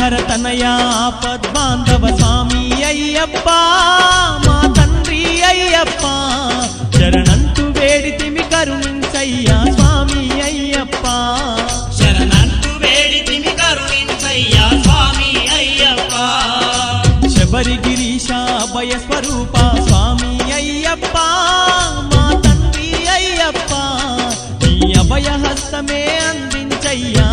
హరిహర తనయా పద్మాంధవ స్వామి అయ్యప్ప మా తండ్రి అయ్యప్ప శరణంటూ వేడితిమి కరుణించయ్యా స్వామి అయ్యప్ప శరణంటూ వేడితిమి కరుణించయ్యా స్వామి అయ్యప్ప శబరిగిరీశ అభయ స్వరూప స్వామి అయ్యప్ప మా తండ్రి అయ్యప్ప నీ అభయ హస్తమే అందించయ్యా